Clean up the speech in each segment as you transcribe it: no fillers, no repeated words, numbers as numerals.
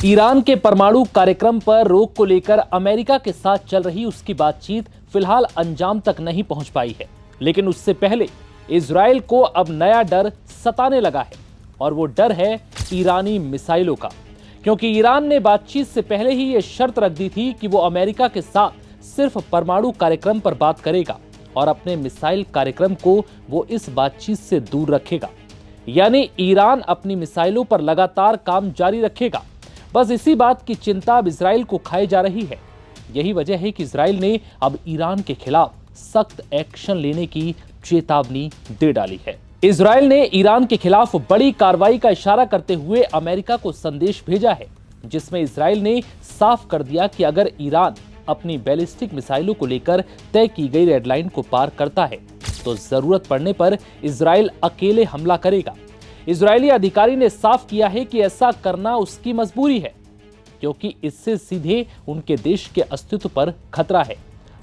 Iran के परमाणु कार्यक्रम पर रोक को लेकर अमेरिका के साथ चल रही उसकी बातचीत फिलहाल अंजाम तक नहीं पहुंच पाई है। लेकिन उससे पहले इजरायल को अब नया डर सताने लगा है और वो डर है ईरानी मिसाइलों का, क्योंकि ईरान ने बातचीत से पहले ही ये शर्त रख दी थी कि वो अमेरिका के साथ सिर्फ परमाणु कार्यक्रम पर बात करेगा और अपने मिसाइल कार्यक्रम को वो इस बातचीत से दूर रखेगा। यानी ईरान अपनी मिसाइलों पर लगातार काम जारी रखेगा। बस इसी बात की चिंता अब इजराइल को खाई जा रही है। यही वजह है कि इजराइल ने अब ईरान के खिलाफ सख्त एक्शन लेने की चेतावनी दे डाली है। इजराइल ने ईरान के खिलाफ बड़ी कार्रवाई का इशारा करते हुए अमेरिका को संदेश भेजा है, जिसमें इजराइल ने साफ कर दिया कि अगर ईरान अपनी बैलिस्टिक मिसाइलों को लेकर तय की गई रेडलाइन को पार करता है तो जरूरत पड़ने पर इजराइल अकेले हमला करेगा। इजरायली अधिकारी ने साफ किया है कि ऐसा करना उसकी मजबूरी है, क्योंकि इससे सीधे उनके देश के अस्तित्व पर खतरा है।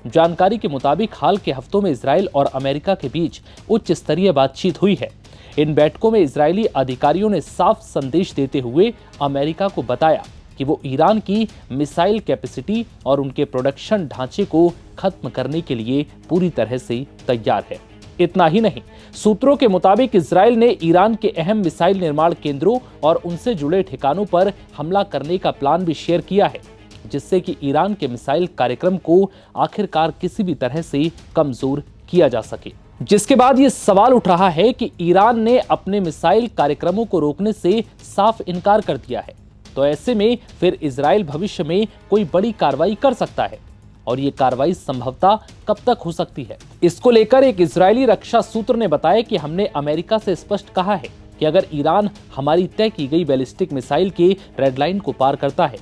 जानकारी के मुताबिक हाल के हफ्तों में इजराइल और अमेरिका के बीच उच्च स्तरीय बातचीत हुई है। इन बैठकों में इजरायली अधिकारियों ने साफ संदेश देते हुए अमेरिका को बताया कि वो ईरान की मिसाइल कैपेसिटी और उनके प्रोडक्शन ढांचे को खत्म करने के लिए पूरी तरह से तैयार है। इतना ही नहीं, सूत्रों के मुताबिक इजराइल ने ईरान के अहम मिसाइल निर्माण केंद्रों और उनसे जुड़े ठिकानों पर हमला करने का प्लान भी शेयर किया है, जिससे कि ईरान के मिसाइल कार्यक्रम को आखिरकार किसी भी तरह से कमजोर किया जा सके। जिसके बाद ये सवाल उठ रहा है कि ईरान ने अपने मिसाइल कार्यक्रमों को रोकने से साफ इनकार कर दिया है, तो ऐसे में फिर इजराइल भविष्य में कोई बड़ी कार्रवाई कर सकता है और ये कार्रवाई संभवतः कब तक हो सकती है। इसको लेकर एक इजरायली रक्षा सूत्र ने बताया कि हमने अमेरिका से स्पष्ट कहा है कि अगर ईरान हमारी तय की गई बैलिस्टिक मिसाइल के रेडलाइन को पार करता है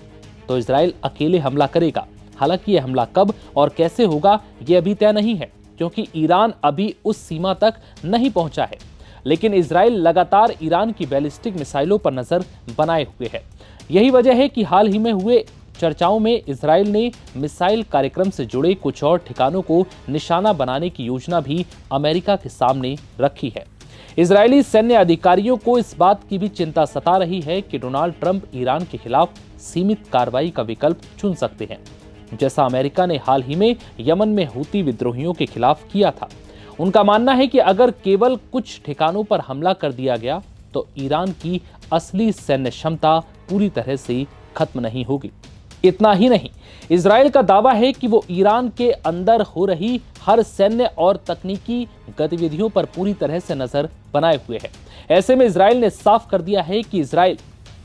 तो इजराइल अकेले हमला करेगा। हालांकि यह हमला कब और कैसे होगा ये अभी तय नहीं है, क्योंकि ईरान अभी उस सीमा तक नहीं पहुंचा है। लेकिन इजराइल लगातार ईरान की बैलिस्टिक मिसाइलों पर नजर बनाए हुए है। यही वजह है कि हाल ही में हुए चर्चाओं में इजराइल ने मिसाइल कार्यक्रम से जुड़े कुछ और ठिकानों को निशाना बनाने की योजना भी अमेरिका के सामने रखी है। इजरायली सैन्य अधिकारियों को इस बात की भी चिंता सता रही है कि डोनाल्ड ट्रंप ईरान के खिलाफ सीमित कार्रवाई का विकल्प चुन सकते हैं, जैसा अमेरिका ने हाल ही में यमन में हूती विद्रोहियों के खिलाफ किया था। उनका मानना है कि अगर केवल कुछ ठिकानों पर हमला कर दिया गया तो ईरान की असली सैन्य क्षमता पूरी तरह से खत्म नहीं होगी। इतना ही नहीं, इजराइल का दावा है कि वो ईरान के अंदर हो रही हर सैन्य और तकनीकी गतिविधियों पर पूरी तरह से नजर बनाए हुए है। ऐसे में इजराइल ने साफ कर दिया है कि इजराइल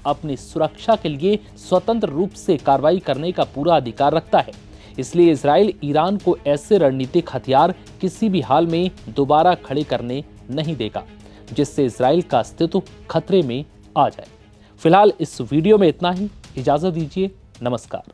अपनी सुरक्षा के लिए स्वतंत्र रूप से कार्रवाई करने का पूरा अधिकार रखता है। इसलिए इजराइल ईरान को ऐसे रणनीतिक हथियार किसी भी हाल में दोबारा खड़े करने नहीं देगा, जिससे इजराइल का अस्तित्व खतरे में आ जाए। फिलहाल इस वीडियो में इतना ही। इजाजत दीजिए। नमस्कार।